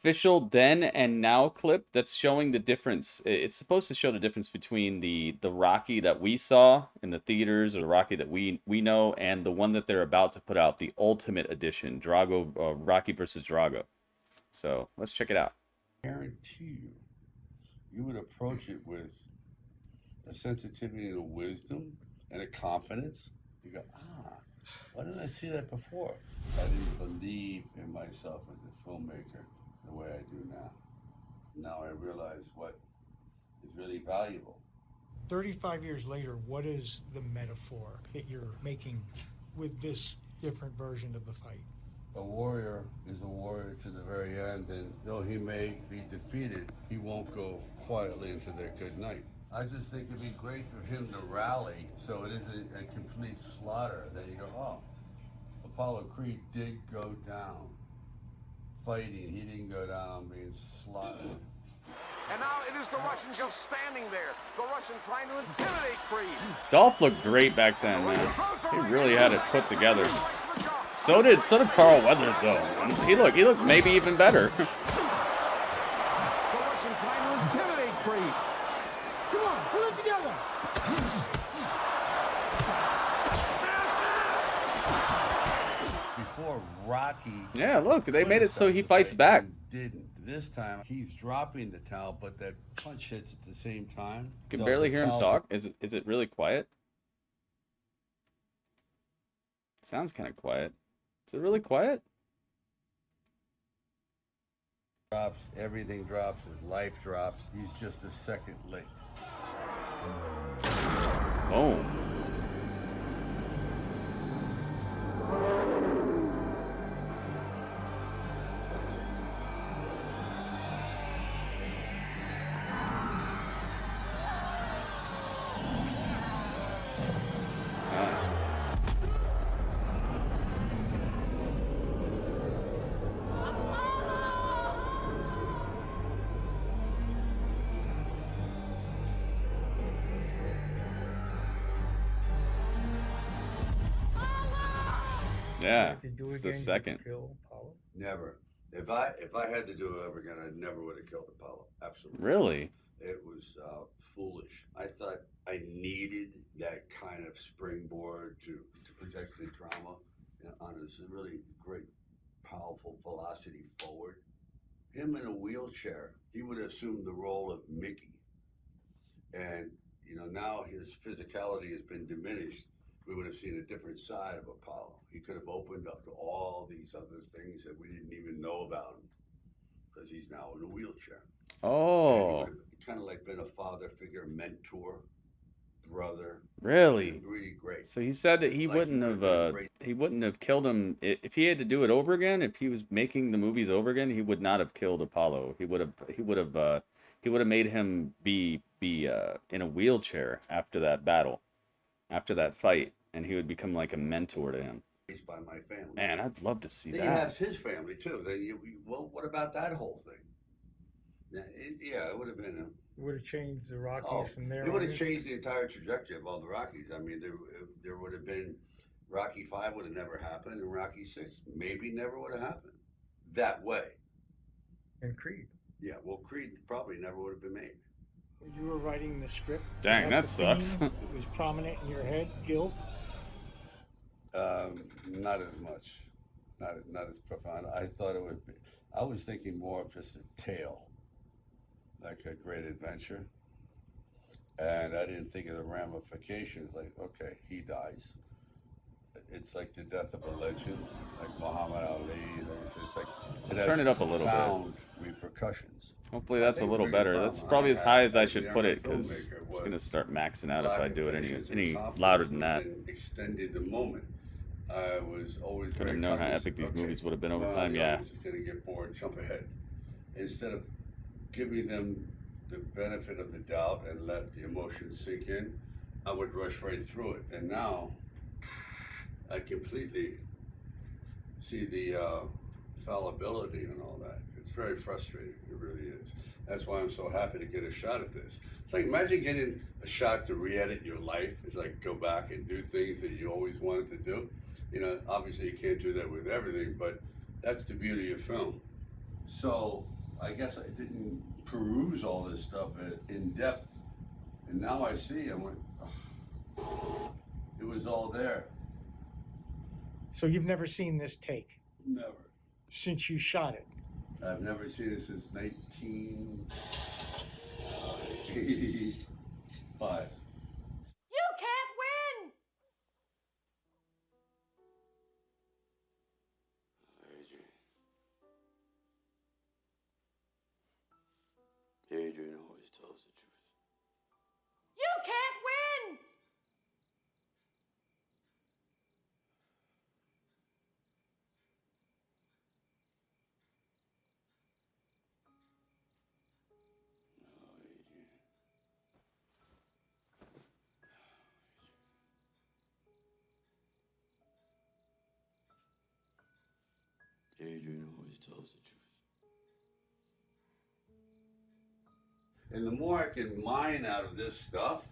official then and now clip that's showing the difference. It's supposed to show the difference between the Rocky that we saw in the theaters, or the Rocky that we know, and the one that they're about to put out, the Ultimate Edition, Drago, Rocky versus Drago. So let's check it out. I guarantee you would approach it with a sensitivity and a wisdom and a confidence. You go, why didn't I see that before? I didn't believe in myself as a filmmaker the way I do now. Now I realize what is really valuable. 35 years later, what is the metaphor that you're making with this different version of the fight? A warrior is a warrior to the very end, and though he may be defeated, he won't go quietly into their good night. I just think it'd be great for him to rally so it isn't a complete slaughter. Then you go, oh, Apollo Creed did go down fighting. He didn't go down being slaughtered. And now it is the Russian just standing there. The Russian trying to intimidate Creed. Dolph looked great back then, man. He really had it put together. So did Carl Weathers, though. He looked maybe even better. The Russian trying to intimidate Creed. Come on, put it together. Before Rocky... Yeah, look, they made it so he fights back. Didn't. This time, he's dropping the towel, but that punch hits at the same time. You can barely hear him talk. Is it really quiet? Sounds kind of quiet. Is it really quiet? Drops, everything drops, his life drops. He's just a second late. Boom. Yeah, just a second. Kill Apollo? Never. If I had to do it over again, I never would have killed Apollo. Absolutely. Really? It was foolish. I thought I needed that kind of springboard to project the drama on his really great, powerful velocity forward. Him in a wheelchair, he would assume the role of Mickey. And, now his physicality has been diminished. We would have seen a different side of Apollo. He could have opened up to all these other things that we didn't even know about him, because he's now in a wheelchair. Oh. Kind of like been a father figure, mentor, brother. Really? Really great. So he said that he wouldn't have killed him if he had to do it over again. If he was making the movies over again, he would not have killed Apollo. He would have made him be in a wheelchair after that battle, after that fight, and he would become like a mentor to him. By my family. Man, I'd love to see that. He has his family too. Then what about that whole thing? It would have been. It would have changed the Rockies from there. It would have changed the entire trajectory of all the Rockies. I mean, there would have been Rocky 5 would have never happened, and Rocky 6 maybe never would have happened that way. And Creed. Yeah, well, Creed probably never would have been made. When you were writing the script, dang, that sucks. It was prominent in your head, guilt. Not as much, not as profound. I thought it would be. I was thinking more of just a tale, like a great adventure, and I didn't think of the ramifications. Like, okay, he dies. It's like the death of a legend, like Muhammad Ali. It's like turn it up a little bit. Repercussions. Hopefully that's a little better. That's probably as high as I should put it, because it's going to start maxing out if I do it any louder than that. Extended the moment. I was always could have known how epic these movies would have been over time. Yeah. Just going to get bored, jump ahead, instead of giving them the benefit of the doubt and let the emotions sink in. I would rush right through it, and now I completely see the fallibility and all that. It's very frustrating. It really is. That's why I'm so happy to get a shot at this. It's like, imagine getting a shot to re-edit your life. It's like go back and do things that you always wanted to do. Obviously you can't do that with everything, but that's the beauty of film. So I guess I didn't peruse all this stuff in depth. And now I see, I went, oh, it was all there. So you've never seen this take? Never. Since you shot it? I've never seen it since 1985. You can't win! Adrian always tells the truth. You can't win! Adrian always tells the truth. And the more I can mine out of this stuff,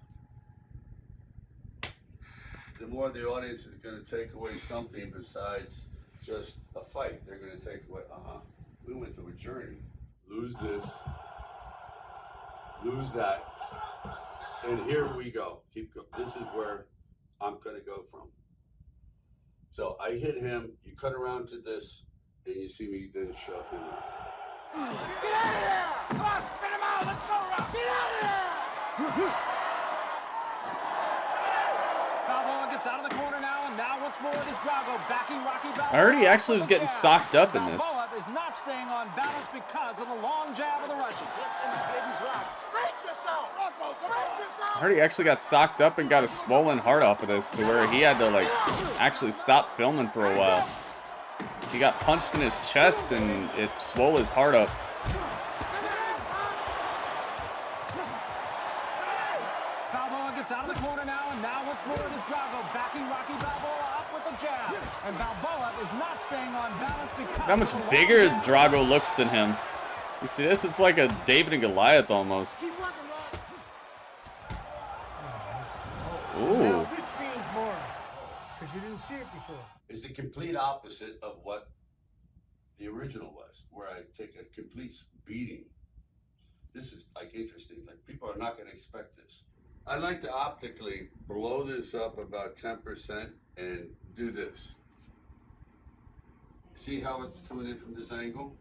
the more the audience is going to take away something besides just a fight. They're going to take away, we went through a journey. Lose this, lose that, and here we go. Keep going. This is where I'm going to go from. So I hit him, you cut around to this, and you see me then shove him out. Get out of there! Come on, spin him out! Let's go, Rock! Get out of there! Balboa gets out of the corner now, and now once more it is Drago backing Rocky Balboa. I heard he actually was getting socked up in this. Balboa is not staying on balance because of the long jab of the Russian. Brace yourself! Rocco, brace yourself! I heard he actually got socked up and got a swollen heart off of this to where he had to like actually stop filming for a while. He got punched in his chest and it swole his heart up. Balboa gets out of the corner now, and now once more it is Drago backing Rocky Balboa up with the jab. And Balboa is not staying on balance because How much of the bigger long jab. Drago looks than him. You see this? It's like a David and Goliath almost. Keep working, Rock! Ooh. Now this means more, because you didn't see it before. It's the complete opposite of what the original was, where I take a complete beating. This is like interesting. Like people are not going to expect this. I'd like to optically blow this up about 10% and do this. See how it's coming in from this angle?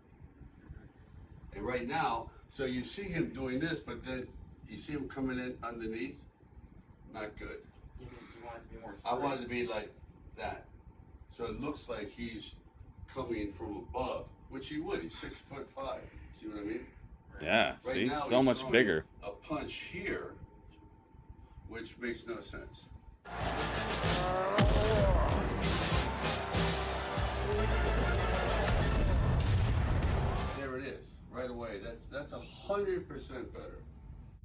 And right now, so you see him doing this, but then you see him coming in underneath. Not good. I want it to be like that. So it looks like he's coming from above, which he would. He's 6'5". See what I mean? Yeah, Right see? now, So he's much throwing bigger. A punch here, which makes no sense. There it is, right away. That's 100% better.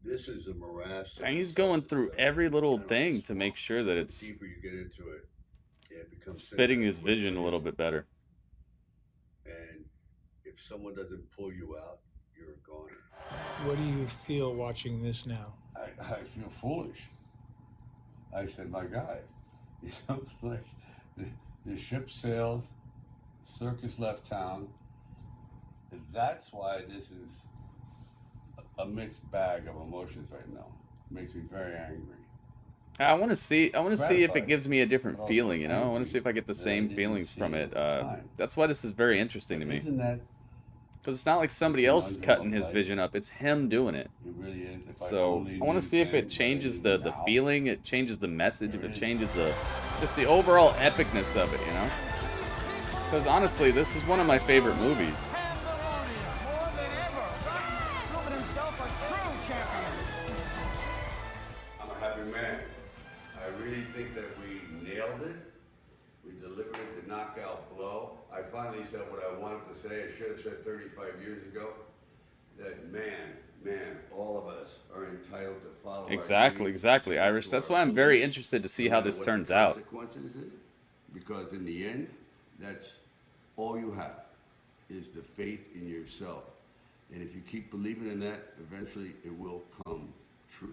This is a morass. And he's going through every little thing to make sure that The it's deeper you get into it, it becomes fitting his vision a little bit better. And if someone doesn't pull you out, you're a goner. What do you feel watching this now? I feel foolish. I said, my God, you know, like the ship sailed, circus left town. That's why this is a mixed bag of emotions right now. It makes me very angry. I want to see if it Gratified, gives me a different but also feeling, you know? I want angry to see if I get the that I same didn't feelings see from it it. at the time. That's why this is very interesting to me. Isn't that, Because it's not like somebody else is Angelo cutting his life? vision up. It's him doing it. it really is. If So only I want knew to see if then it changes what I the knew now. feeling, it changes the message, if There it it changes just the overall epicness of it, you know? Because honestly, this is one of my favorite movies. More than ever, Rocky's proven himself a true champion. I'm a happy man. I really think that we nailed it. We delivered the knockout blow. I finally said what I wanted to say. I should have said 35 years ago. That man, all of us are entitled to follow. Exactly, Iris. That's why I'm very interested to see how this turns out. Because in the end, that's all you have is the faith in yourself. And if you keep believing in that, eventually it will come true.